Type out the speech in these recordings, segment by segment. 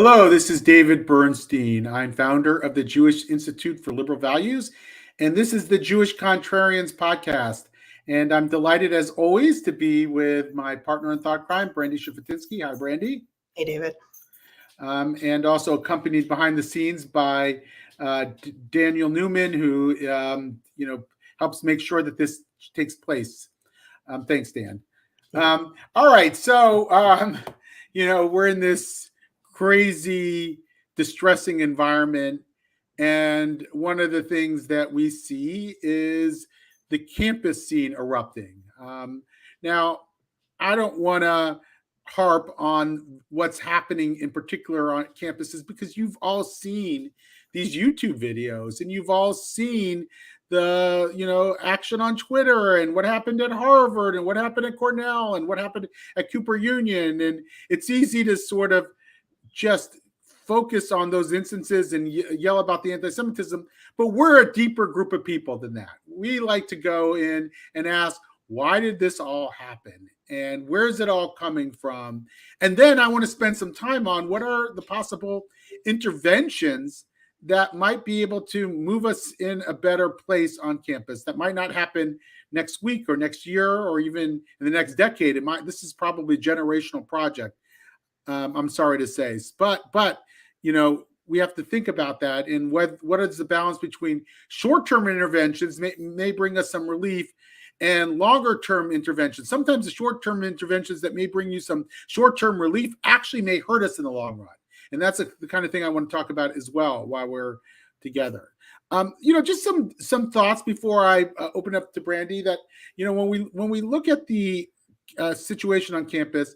Hello, this is David Bernstein. I'm founder of the Jewish Institute for Liberal Values, and this is the Jewish Contrarians podcast. And I'm delighted, as always, to be with my partner in thought crime, Brandy Shafatinsky. Hi, Brandy. Hey, David. And also accompanied behind the scenes by Daniel Newman, who helps make sure that this takes place. Thanks, Dan. All right, so we're in this crazy, distressing environment, and one of the things that we see is the campus scene erupting. Now, I don't want to harp on what's happening in particular on campuses because you've all seen these YouTube videos and you've all seen the action on Twitter and what happened at Harvard and what happened at Cornell and what happened at Cooper Union. And it's easy to sort of just focus on those instances and yell about the anti-Semitism, but we're a deeper group of people than that. We like to go in and ask, why did this all happen? And where's it all coming from? And then I want to spend some time on what are the possible interventions that might be able to move us in a better place on campus. That might not happen next week or next year or even in the next decade. This is probably a generational project. I'm sorry to say, but we have to think about that and what is the balance between short-term interventions may bring us some relief and longer-term interventions. Sometimes the short-term interventions that may bring you some short-term relief actually may hurt us in the long run. And that's the kind of thing I want to talk about as well while we're together. Just some thoughts before I open up to Brandy that, when we look at the situation on campus,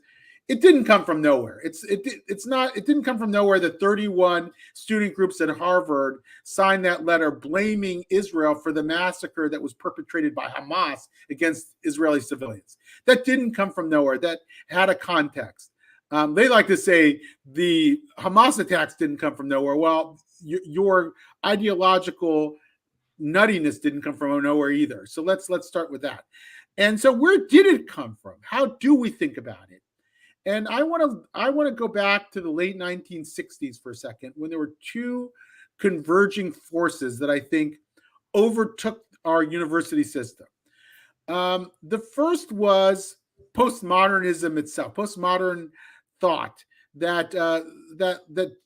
it didn't come from nowhere. It didn't come from nowhere that 31 student groups at Harvard signed that letter blaming Israel for the massacre that was perpetrated by Hamas against Israeli civilians. That didn't come from nowhere. That had a context. They like to say the Hamas attacks didn't come from nowhere. Well, your ideological nuttiness didn't come from nowhere either. So let's start with that. And so where did it come from? How do we think about it? And I want to go back to the late 1960s for a second, when there were two converging forces that I think overtook our university system. The first was postmodernism itself, postmodern thought that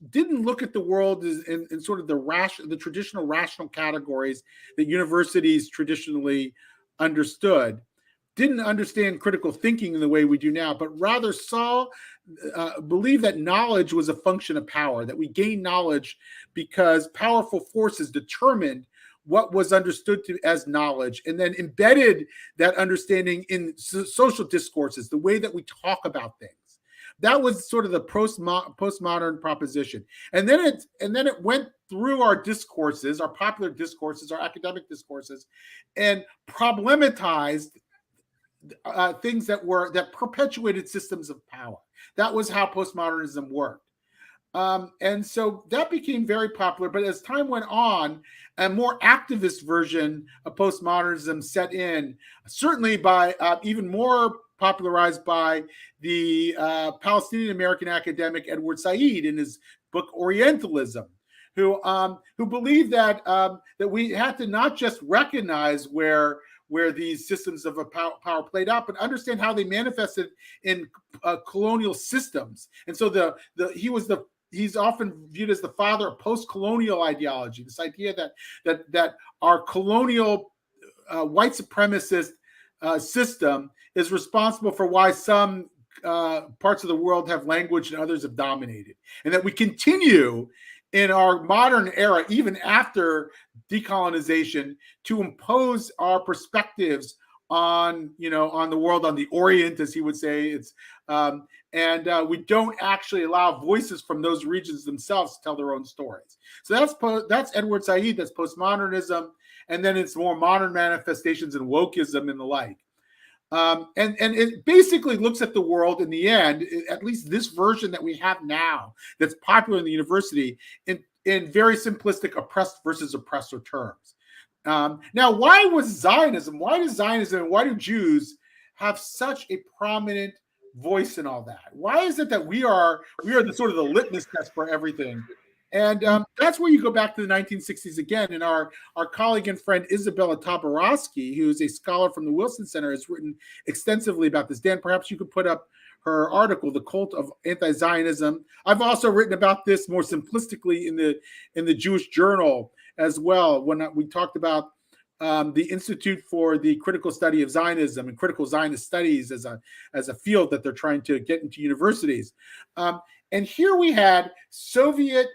didn't look at the world in sort of the traditional rational categories that universities traditionally understood. Didn't understand critical thinking in the way we do now, but rather believed that knowledge was a function of power, that we gained knowledge because powerful forces determined what was understood as knowledge and then embedded that understanding in social discourses, the way that we talk about things. That was sort of the postmodern proposition. And then it went through our discourses, our popular discourses, our academic discourses, and problematized things that perpetuated systems of power. That was how postmodernism worked. And so that became very popular. But as time went on, a more activist version of postmodernism set in, certainly by even more popularized by the Palestinian American academic Edward Said in his book Orientalism, who believed that we had to not just recognize where these systems of power played out, but understand how they manifested in colonial systems. And so he's often viewed as the father of post-colonial ideology. This idea that our colonial white supremacist system is responsible for why some parts of the world have language and others have dominated, and that we continue in our modern era, even after decolonization, to impose our perspectives on the world, on the Orient, as he would say. And we don't actually allow voices from those regions themselves to tell their own stories. So that's Edward Said. That's postmodernism, and then it's more modern manifestations and wokeism and the like. And it basically looks at the world in the end, at least this version that we have now that's popular in the university, in very simplistic oppressed versus oppressor terms. Now, why does Zionism and why do Jews have such a prominent voice in all that? Why is it that we are the sort of the litmus test for everything? And that's where you go back to the 1960s again. And our colleague and friend Isabella Taborowski, who's a scholar from the Wilson Center, has written extensively about this. Dan, perhaps you could put up her article, "The Cult of AntiZionism." I've also written about this more simplistically in the Jewish Journal as well, when we talked about the Institute for the Critical Study of Zionism and critical Zionist studies as a field that they're trying to get into universities. And here we had Soviet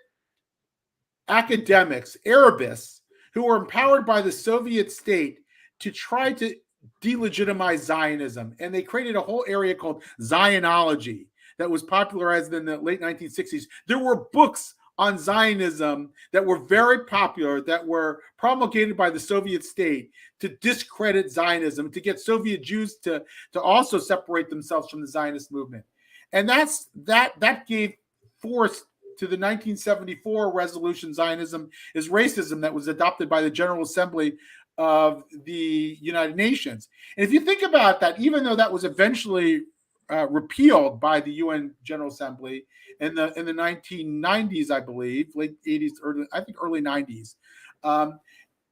academics, Arabists, who were empowered by the Soviet state to try to delegitimize Zionism. And they created a whole area called Zionology that was popularized in the late 1960s. There were books on Zionism that were very popular, that were promulgated by the Soviet state to discredit Zionism, to get Soviet Jews to also separate themselves from the Zionist movement. And that gave force to the 1974 resolution, "Zionism is Racism," that was adopted by the General Assembly of the United Nations. And if you think about that, even though that was eventually repealed by the UN General Assembly in the 1990s, I believe, late 80s, early 90s,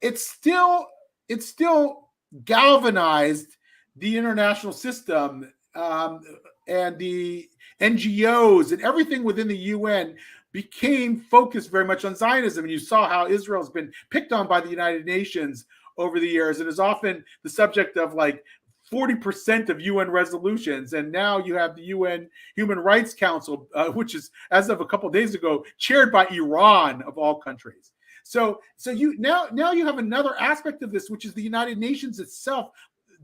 it still galvanized the international system, and the NGOs and everything within the UN became focused very much on Zionism. And you saw how Israel has been picked on by the United Nations over the years and is often the subject of like 40% of UN resolutions. And now you have the UN Human Rights Council, which is, as of a couple of days ago, chaired by Iran, of all countries. So you now you have another aspect of this, which is the United Nations itself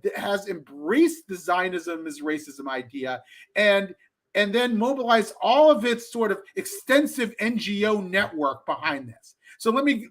that has embraced the Zionism as racism idea, and then mobilized all of its sort of extensive NGO network behind this. So let me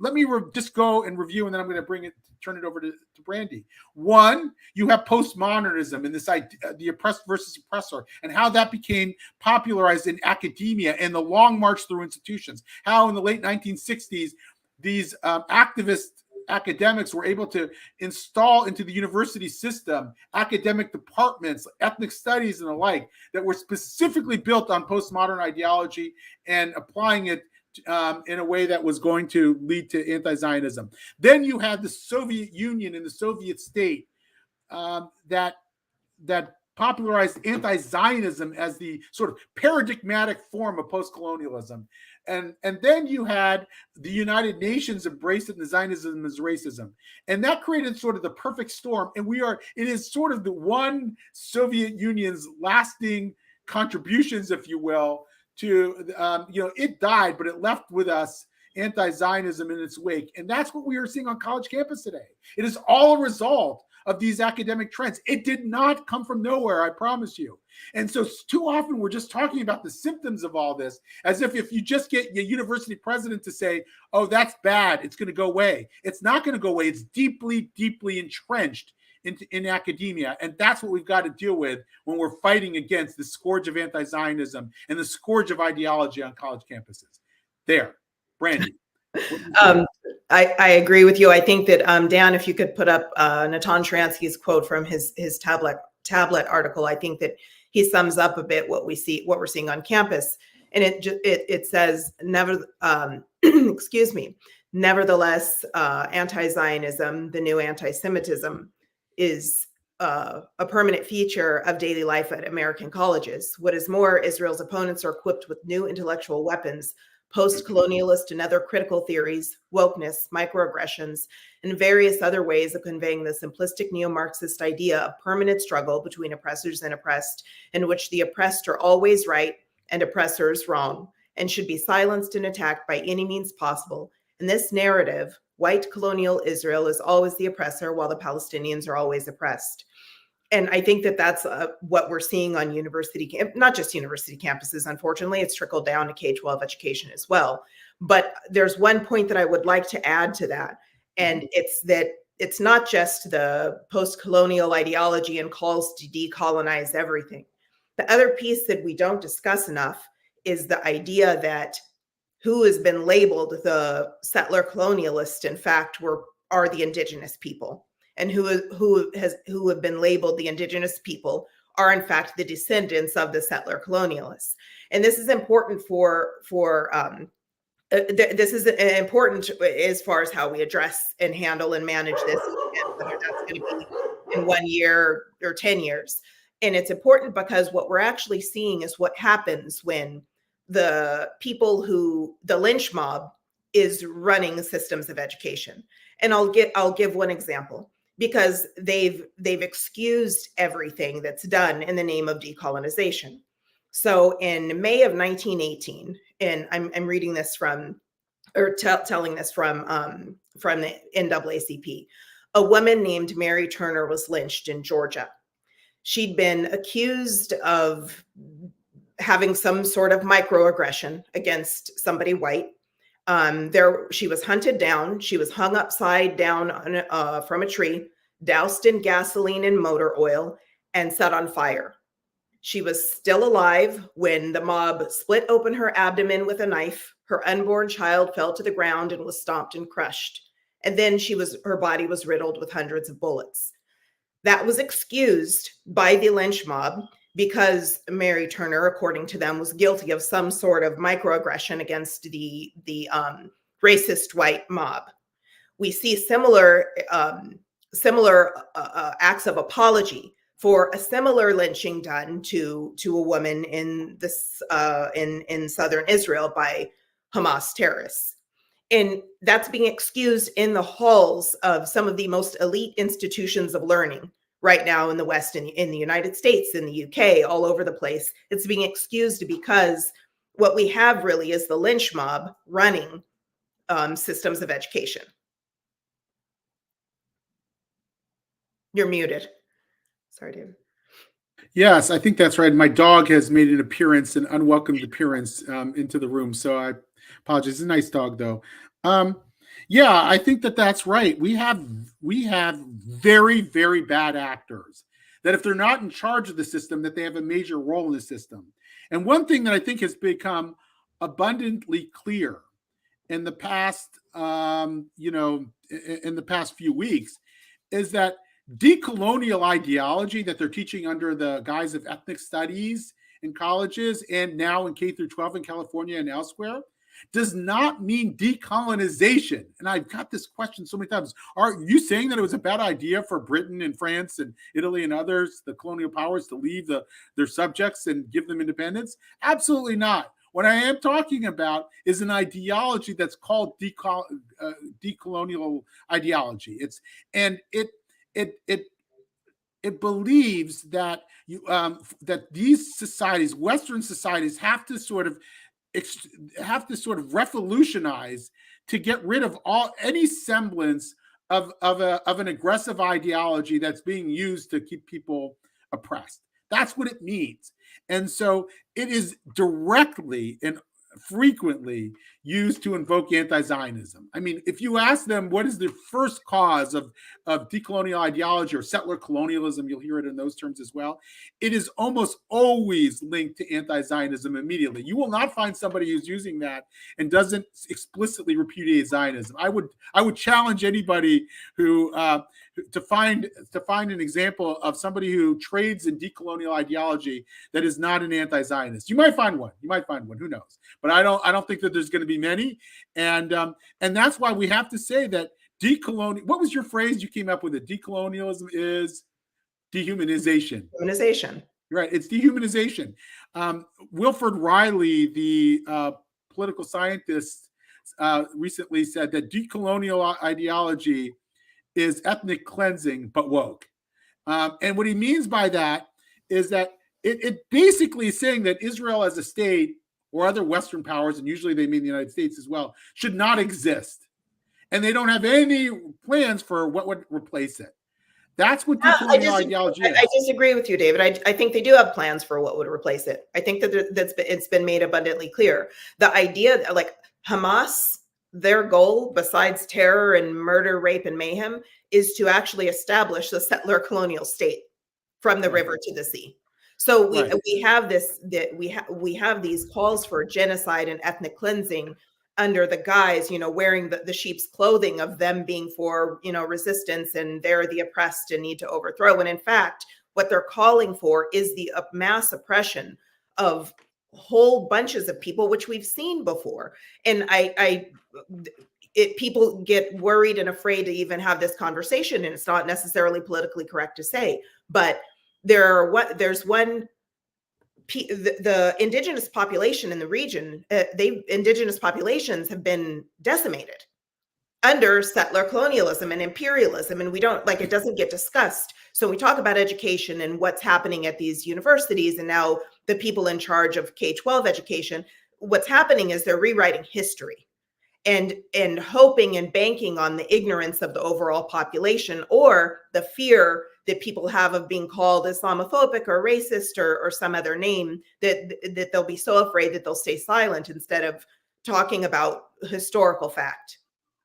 just go and review, and then I'm going to turn it over to Brandy. One, you have postmodernism and this idea, the oppressed versus oppressor, and how that became popularized in academia and the long march through institutions. How in the late 1960s, these activist academics were able to install into the university system academic departments, ethnic studies and the like, that were specifically built on postmodern ideology and applying it in a way that was going to lead to anti-Zionism. Then you had the Soviet Union and the Soviet state that popularized anti-Zionism as the sort of paradigmatic form of post-colonialism. And then you had the United Nations embrace it, and the Zionism as racism. And that created sort of the perfect storm. And it is sort of the one Soviet Union's lasting contributions, if you will, to, it died, but it left with us anti-Zionism in its wake. And that's what we are seeing on college campus today. It is all a result of these academic trends. It did not come from nowhere, I promise you. And so too often we're just talking about the symptoms of all this, as if you just get your university president to say, "Oh, that's bad, it's going to go away." It's not going to go away. It's deeply, deeply entrenched in academia. And that's what we've got to deal with when we're fighting against the scourge of anti-Zionism and the scourge of ideology on college campuses. There, Brandy. I agree with you. I think that Dan, if you could put up Natan Sharansky's quote from his tablet article, I think that he sums up a bit what we're seeing on campus. And it says, nevertheless, anti-Zionism, the new anti-Semitism, is a permanent feature of daily life at American colleges. What is more, Israel's opponents are equipped with new intellectual weapons, post-colonialist and other critical theories, wokeness, microaggressions, and various other ways of conveying the simplistic neo-Marxist idea of permanent struggle between oppressors and oppressed, in which the oppressed are always right and oppressors wrong, and should be silenced and attacked by any means possible. In this narrative, white colonial Israel is always the oppressor, while the Palestinians are always oppressed. And I think that that's what we're seeing on not just university campuses, unfortunately, it's trickled down to K-12 education as well. But there's one point that I would like to add to that. And it's that it's not just the post-colonial ideology and calls to decolonize everything. The other piece that we don't discuss enough is the idea that who has been labeled the settler colonialist, in fact, are the indigenous people. And who have been labeled the indigenous people are in fact the descendants of the settler colonialists. And this is important this is important as far as how we address and handle and manage this, and whether that's going to be in 1 year or 10 years. And it's important because what we're actually seeing is what happens when the lynch mob is running systems of education. And I'll give one example, because they've excused everything that's done in the name of decolonization. So in May of 1918, and I'm reading this from, or telling this from the NAACP, a woman named Mary Turner was lynched in Georgia. She'd been accused of having some sort of microaggression against somebody white. She was hunted down. She was hung upside down from a tree, doused in gasoline and motor oil, and set on fire. She was still alive when the mob split open her abdomen with a knife. Her unborn child fell to the ground and was stomped and crushed. And then her body was riddled with hundreds of bullets. That was excused by the lynch mob because Mary Turner, according to them, was guilty of some sort of microaggression against the racist white mob. We see similar acts of apology for a similar lynching done to a woman in southern Israel by Hamas terrorists. And that's being excused in the halls of some of the most elite institutions of learning right now in the West, in the United States, in the UK, all over the place. It's being excused because what we have really is the lynch mob running systems of education. You're muted. Sorry, David. Yes, I think that's right. My dog has made an appearance, an unwelcomed appearance into the room. So I apologize. It's a nice dog, though. Yeah, I think that's right. We have very, very bad actors that if they're not in charge of the system, that they have a major role in the system. And one thing that I think has become abundantly clear in the past, in the past few weeks, is that decolonial ideology that they're teaching under the guise of ethnic studies in colleges and now in K through 12 in California and elsewhere does not mean decolonization. And I've got this question so many times. Are you saying that it was a bad idea for Britain and France and Italy and others, the colonial powers, to leave their subjects and give them independence? Absolutely not. What I am talking about is an ideology that's called decolonial ideology. It believes that that these societies, Western societies, have to sort of revolutionize to get rid of any semblance of an aggressive ideology that's being used to keep people oppressed. That's what it means. And so it is directly and frequently used to invoke anti-Zionism. I mean, if you ask them what is the first cause of decolonial ideology or settler colonialism, you'll hear it in those terms as well. It is almost always linked to anti-Zionism immediately. You will not find somebody who's using that and doesn't explicitly repudiate Zionism. I would challenge anybody who to find an example of somebody who trades in decolonial ideology that is not an anti-Zionist. You might find one. Who knows? But I don't think that there's going to be many. And that's why we have to say that decolonial. What was your phrase you came up with? It decolonialism is dehumanization. Dehumanization. Right. It's dehumanization. Wilford Riley, the political scientist, recently said that decolonial ideology is ethnic cleansing, but woke. And what he means by that is that it basically is saying that Israel as a state or other Western powers, and usually they mean the United States as well, should not exist. And they don't have any plans for what would replace it. That's what decolonial ideology is. I disagree with you, David. I think they do have plans for what would replace it. I think that it's been made abundantly clear. The idea, like Hamas, their goal, besides terror and murder, rape, and mayhem, is to actually establish the settler colonial state from the river to the sea. So we have these calls for genocide and ethnic cleansing under the guise, wearing the sheep's clothing of them being for, resistance, and they're the oppressed and need to overthrow. And in fact, What they're calling for is the mass oppression of whole bunches of people, which we've seen before. And people get worried and afraid to even have this conversation, and it's not necessarily politically correct to say, but there's one, the indigenous population in the region, indigenous populations have been decimated under settler colonialism and imperialism, and we don't, like, it doesn't get discussed. So we talk about education and what's happening at these universities, and now the people in charge of K-12 education, what's happening is they're rewriting history and hoping and banking on the ignorance of the overall population, or the fear that people have of being called Islamophobic or racist or some other name, that they'll be so afraid that they'll stay silent instead of talking about historical fact.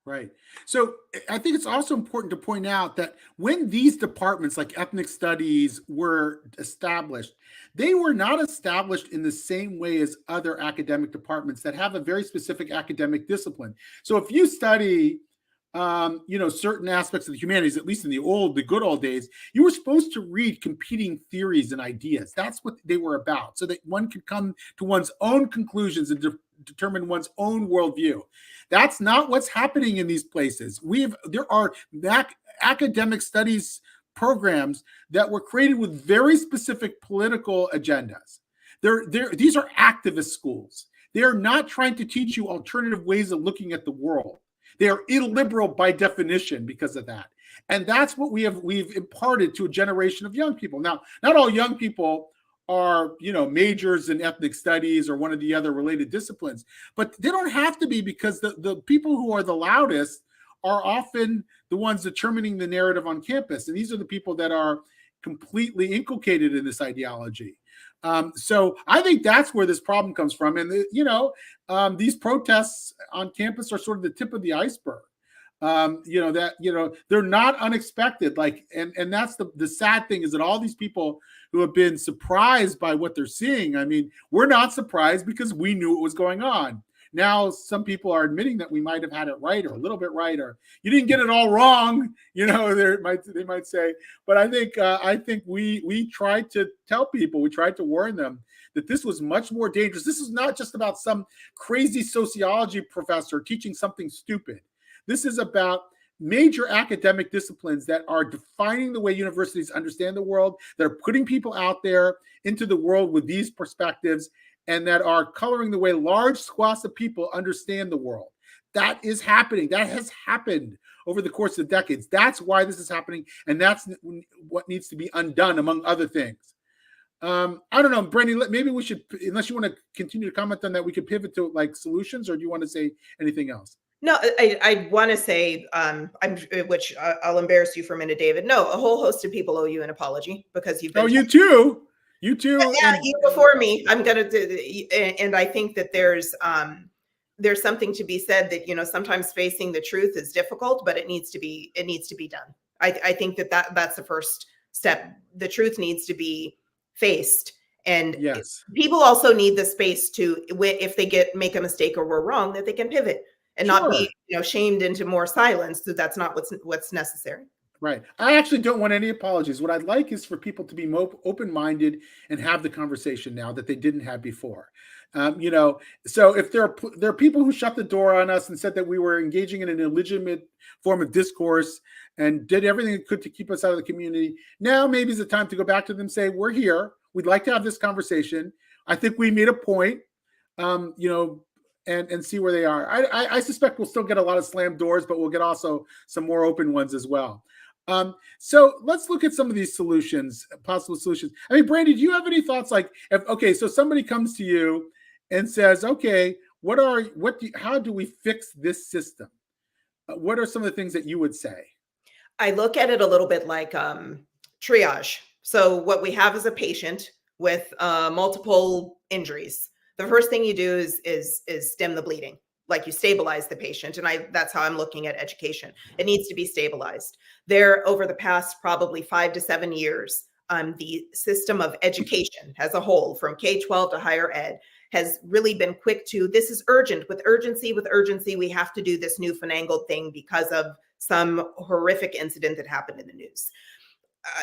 Right. So I think it's also important to point out that when these departments like ethnic studies were established, they were not established in the same way as other academic departments that have a very specific academic discipline. So if you study, certain aspects of the humanities, at least in the good old days, you were supposed to read competing theories and ideas. That's what they were about, so that one could come to one's own conclusions and determine one's own worldview. That's not what's happening in these places. There are academic studies programs that were created with very specific political agendas. These are activist schools. They are not trying to teach you alternative ways of looking at the world. They are illiberal by definition because of that. And that's what we've imparted to a generation of young people. Now, not all young people are, majors in ethnic studies or one of the other related disciplines, but they don't have to be, because the people who are the loudest are often the ones determining the narrative on campus. And these are the people that are completely inculcated in this ideology. So I think that's where this problem comes from. And, these protests on campus are sort of the tip of the iceberg. They're not unexpected. And that's the sad thing, is that all these people who have been surprised by what they're seeing, I mean, we're not surprised because we knew what was going on. Now, some people are admitting that we might have had it right, or a little bit right, or you didn't get it all wrong. They might say. But I think we tried to tell people, we tried to warn them that this was much more dangerous. This is not just about some crazy sociology professor teaching something stupid. This is about major academic disciplines that are defining the way universities understand the world, that are putting people out there into the world with these perspectives, and that are coloring the way large swaths of people understand the world. That is happening. That has happened over the course of decades. That's why this is happening, and that's what needs to be undone, among other things. I don't know, Brandy, maybe we should, unless you want to continue to comment on that, we could pivot to solutions, or do you want to say anything else? No, I want to say, which I'll embarrass you for a minute, David. No, a whole host of people owe you an apology, because you've been. Oh, you too. You too. Yeah, you before me. I'm gonna do, and I think that there's something to be said that sometimes facing the truth is difficult, but it needs to be done. I think that's the first step. The truth needs to be faced. And yes, people also need the space to, if they make a mistake or we're wrong, that they can pivot and not be shamed into more silence. So that's not what's necessary. Right. I actually don't want any apologies. What I'd like is for people to be open-minded and have the conversation now that they didn't have before. So if there are people who shut the door on us and said that we were engaging in an illegitimate form of discourse and did everything it could to keep us out of the community, now maybe is the time to go back to them and say, we're here. We'd like to have this conversation. I think we made a point, and see where they are. I suspect we'll still get a lot of slammed doors, but we'll get also some more open ones as well. So let's look at some of these solutions, possible solutions. I mean, Brandy, do you have any thoughts? So somebody comes to you and says, okay, how do we fix this system? What are some of the things that you would say? I look at it a little bit like triage. So what we have is a patient with multiple injuries. The first thing you do is stem the bleeding. Like, you stabilize the patient. And that's how I'm looking at education. It needs to be stabilized. Over the past probably 5 to 7 years, the system of education as a whole, from K-12 to higher ed, has really been quick to, this is urgent. With urgency, we have to do this new finagled thing because of some horrific incident that happened in the news.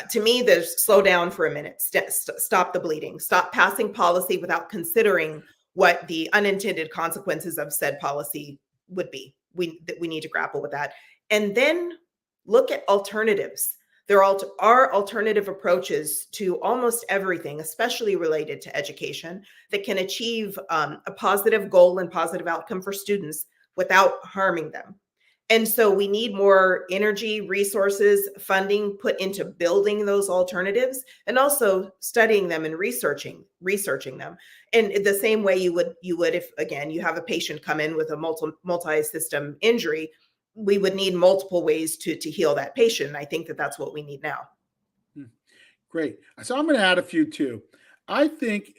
to me, there's slow down for a minute, stop the bleeding, stop passing policy without considering what the unintended consequences of said policy would be. We need to grapple with that. And then look at alternatives. There are alternative approaches to almost everything, especially related to education, that can achieve a positive goal and positive outcome for students without harming them. And so we need more energy, resources, funding put into building those alternatives, and also studying them and researching them. And the same way you would if, again, you have a patient come in with a multi-system injury, we would need multiple ways to heal that patient. And I think that that's what we need now. Great. So I'm going to add a few too. I think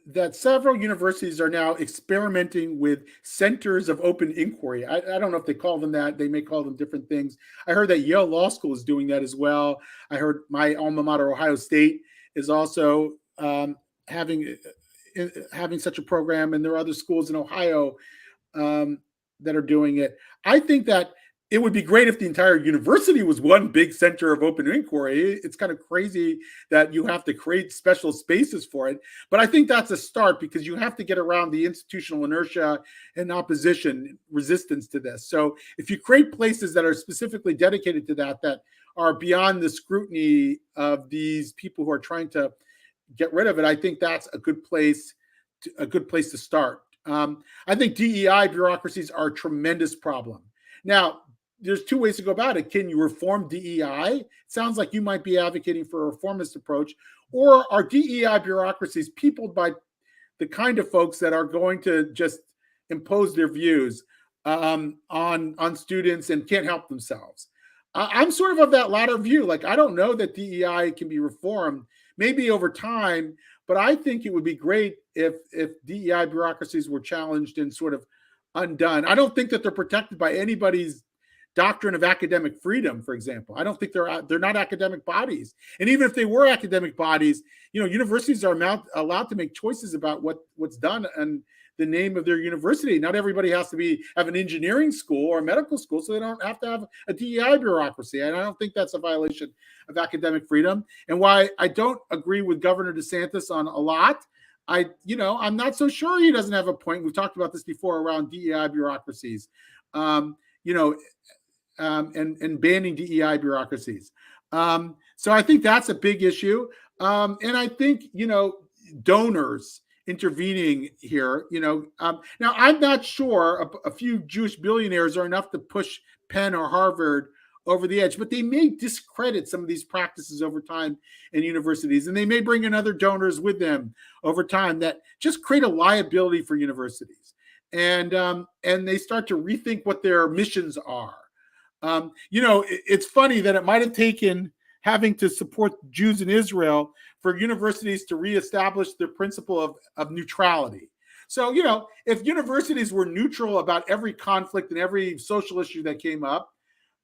that several universities are now experimenting with centers of open inquiry. I don't know if they call them that. They may call them different things. I heard that Yale Law School is doing that as well. I heard my alma mater, Ohio State, is also having such a program, and there are other schools in Ohio that are doing it. I think that it would be great if the entire university was one big center of open inquiry. It's kind of crazy that you have to create special spaces for it. But I think that's a start, because you have to get around the institutional inertia and opposition, resistance to this. So if you create places that are specifically dedicated to that, that are beyond the scrutiny of these people who are trying to get rid of it, I think that's a good place to start. I think DEI bureaucracies are a tremendous problem. Now, there's two ways to go about it. Can you reform DEI? It sounds like you might be advocating for a reformist approach. Or are DEI bureaucracies peopled by the kind of folks that are going to just impose their views on students and can't help themselves? I'm sort of that latter view. Like, I don't know that DEI can be reformed, maybe over time, but I think it would be great if DEI bureaucracies were challenged and sort of undone. I don't think that they're protected by anybody's doctrine of academic freedom, for example. I don't think they're not academic bodies. And even if they were academic bodies, universities are allowed to make choices about what's done in the name of their university. Not everybody has to have an engineering school or a medical school, so they don't have to have a DEI bureaucracy. And I don't think that's a violation of academic freedom. And why I don't agree with Governor DeSantis on a lot, I'm not so sure he doesn't have a point. We've talked about this before around DEI bureaucracies. And banning DEI bureaucracies. So I think that's a big issue. And I think, donors intervening here, now I'm not sure a few Jewish billionaires are enough to push Penn or Harvard over the edge, but they may discredit some of these practices over time in universities, and they may bring in other donors with them over time that just create a liability for universities. And they start to rethink what their missions are. It's funny that it might have taken having to support Jews in Israel for universities to reestablish the principle of neutrality. So, if universities were neutral about every conflict and every social issue that came up,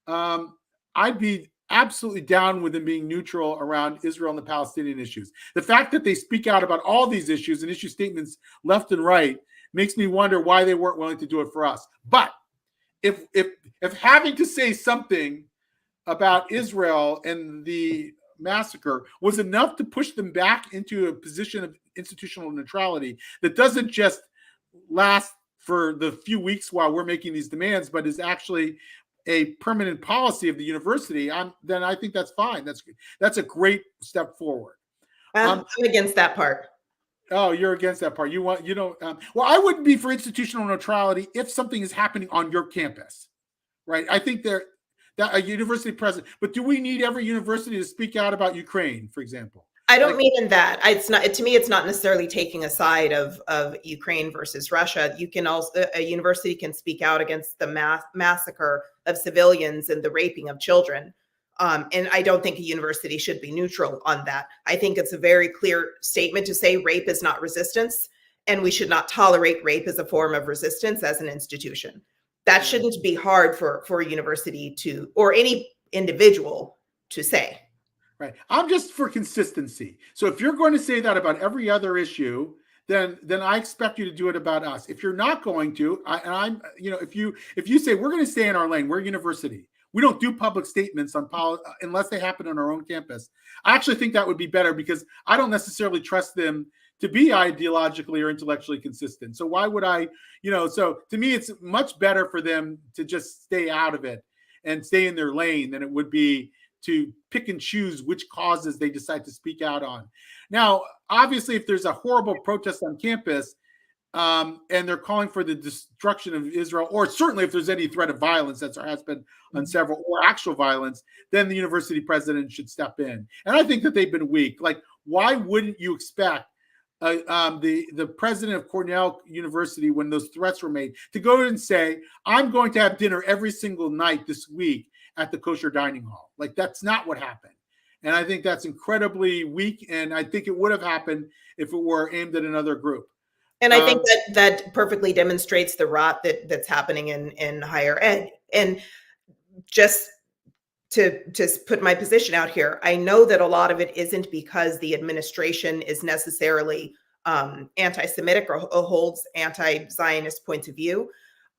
I'd be absolutely down with them being neutral around Israel and the Palestinian issues. The fact that they speak out about all these issues and issue statements left and right makes me wonder why they weren't willing to do it for us. But if having to say something about Israel and the massacre was enough to push them back into a position of institutional neutrality that doesn't just last for the few weeks while we're making these demands, but is actually a permanent policy of the university, then I think that's fine. That's a great step forward. I'm against that part. Oh, you're against that part. Well, I wouldn't be for institutional neutrality if something is happening on your campus, right? I think that a university president, but do we need every university to speak out about Ukraine, for example? I don't mean in that. It's not, to me, it's not necessarily taking a side of Ukraine versus Russia. A university can speak out against the massacre of civilians and the raping of children. And I don't think a university should be neutral on that. I think it's a very clear statement to say rape is not resistance, and we should not tolerate rape as a form of resistance as an institution. That shouldn't be hard for a university or any individual to say. Right. I'm just for consistency. So if you're going to say that about every other issue, then I expect you to do it about us. If you're not going to, if you say we're going to stay in our lane, we're a university, we don't do public statements on unless they happen on our own campus. I actually think that would be better because I don't necessarily trust them to be ideologically or intellectually consistent. So why would I, so to me, it's much better for them to just stay out of it and stay in their lane than it would be to pick and choose which causes they decide to speak out on. Now, obviously, if there's a horrible protest on campus, and they're calling for the destruction of Israel, or certainly if there's any threat of violence, as there has been on several, or actual violence, then the university president should step in. And I think that they've been weak. Like, why wouldn't you expect the president of Cornell University, when those threats were made, to go and say, I'm going to have dinner every single night this week at the kosher dining hall? Like, that's not what happened. And I think that's incredibly weak. And I think it would have happened if it were aimed at another group. And I think that perfectly demonstrates the rot that's happening in higher ed. And just to put my position out here, I know that a lot of it isn't because the administration is necessarily anti-Semitic or holds anti-Zionist points of view.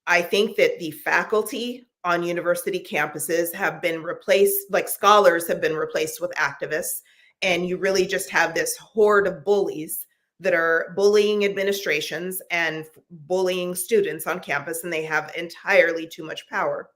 I think that the faculty on university campuses have been replaced, like scholars have been replaced with activists. And you really just have this horde of bullies that are bullying administrations and bullying students on campus, and they have entirely too much power.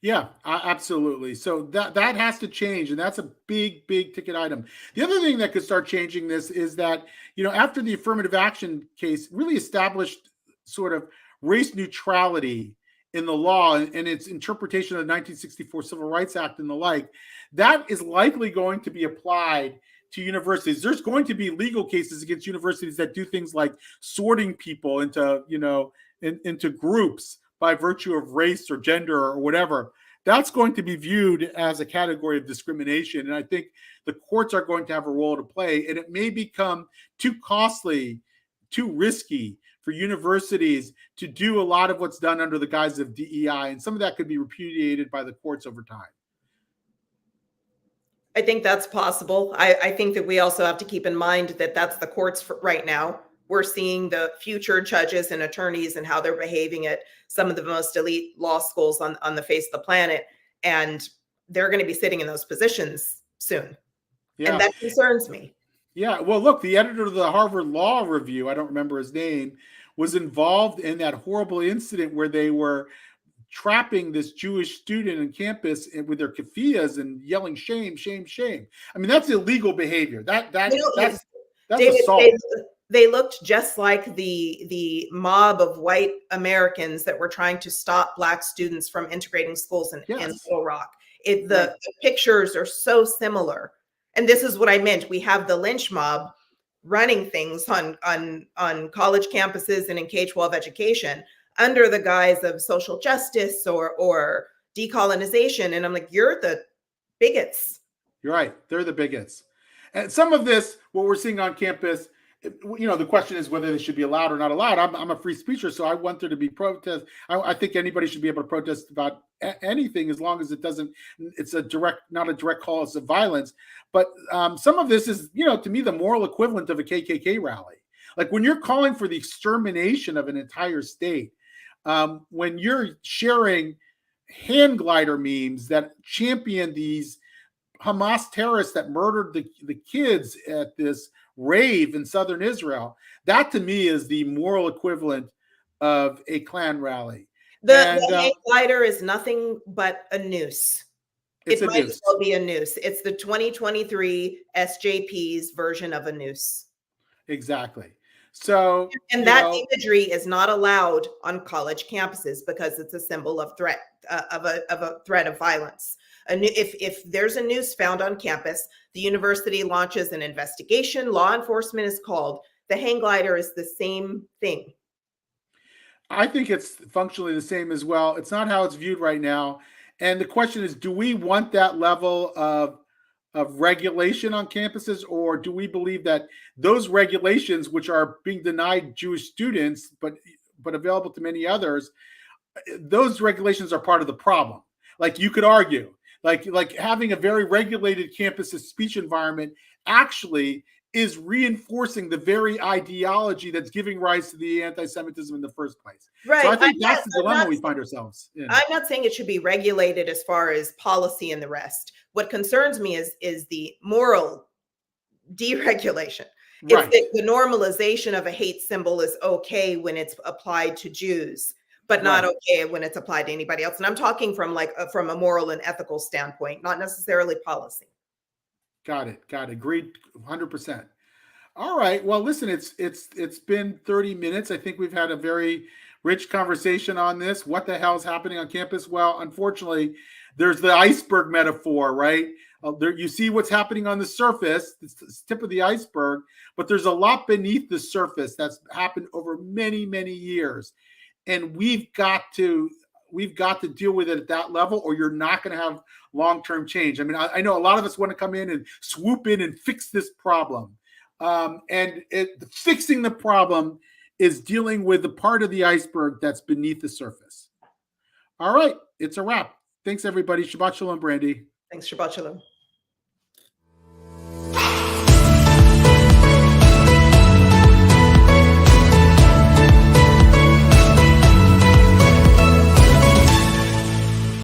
Yeah, absolutely. So that has to change, and that's a big ticket item. The other thing that could start changing this is that, after the affirmative action case really established sort of race neutrality in the law and its interpretation of the 1964 Civil Rights Act and the like, that is likely going to be applied to universities. There's going to be legal cases against universities that do things like sorting people into, into groups by virtue of race or gender or whatever. That's going to be viewed as a category of discrimination. And I think the courts are going to have a role to play, and it may become too costly, too risky for universities to do a lot of what's done under the guise of DEI. And some of that could be repudiated by the courts over time. I think that's possible. I think that we also have to keep in mind that that's the courts for right now. We're seeing the future judges and attorneys and how they're behaving at some of the most elite law schools on the face of the planet. And they're going to be sitting in those positions soon. Yeah. And that concerns me. Yeah. Well, look, the editor of the Harvard Law Review, I don't remember his name, was involved in that horrible incident where they were trapping this Jewish student on campus with their keffiyehs and yelling, shame, shame, shame. I mean, that's illegal behavior. That's David, assault. They looked just like the mob of white Americans that were trying to stop Black students from integrating schools in Little Rock. The pictures are so similar. And this is what I meant. We have the lynch mob running things on college campuses and in K-12 education under the guise of social justice or decolonization. And I'm like, you're the bigots. You're right. They're the bigots. And some of this, what we're seeing on campus, the question is whether they should be allowed or not allowed. I'm a free speaker, so I want there to be protest. I think anybody should be able to protest about anything as long as it's not a direct cause of violence. But some of this is, to me, the moral equivalent of a KKK rally. Like when you're calling for the extermination of an entire state, when you're sharing hand glider memes that champion these Hamas terrorists that murdered the kids at this rave in southern Israel, that to me is the moral equivalent of a Klan rally. The hang glider is nothing but a noose. It might as well be a noose. It's the 2023 SJP's version of a noose. Exactly. So, and that imagery is not allowed on college campuses because it's a symbol of threat of a threat of violence. If there's a noose found on campus, the university launches an investigation. Law enforcement is called. The hang glider is the same thing. I think it's functionally the same as well. It's not how it's viewed right now. And the question is, do we want that level of regulation on campuses, or do we believe that those regulations, which are being denied Jewish students, but available to many others, those regulations are part of the problem? Like you could argue, like having a very regulated campus speech environment actually is reinforcing the very ideology that's giving rise to the anti-Semitism in the first place. Right. So I think that's the dilemma we find ourselves in. I'm not saying it should be regulated as far as policy and the rest. What concerns me is the moral deregulation. Right. It's the normalization of a hate symbol is okay when it's applied to Jews, but not okay when it's applied to anybody else. And I'm talking from from a moral and ethical standpoint, not necessarily policy. Got it. Agreed 100%. All right. Well, listen, it's been 30 minutes. I think we've had a very rich conversation on this. What the hell is happening on campus? Well, unfortunately, there's the iceberg metaphor, right? There, you see what's happening on the surface, it's the tip of the iceberg, but there's a lot beneath the surface that's happened over many, many years. And we've got to deal with it at that level, or you're not going to have long-term change. I mean, I know a lot of us want to come in and swoop in and fix this problem. Fixing the problem is dealing with the part of the iceberg that's beneath the surface. All right, it's a wrap. Thanks, everybody. Shabbat shalom, Brandy. Thanks, Shabbat shalom.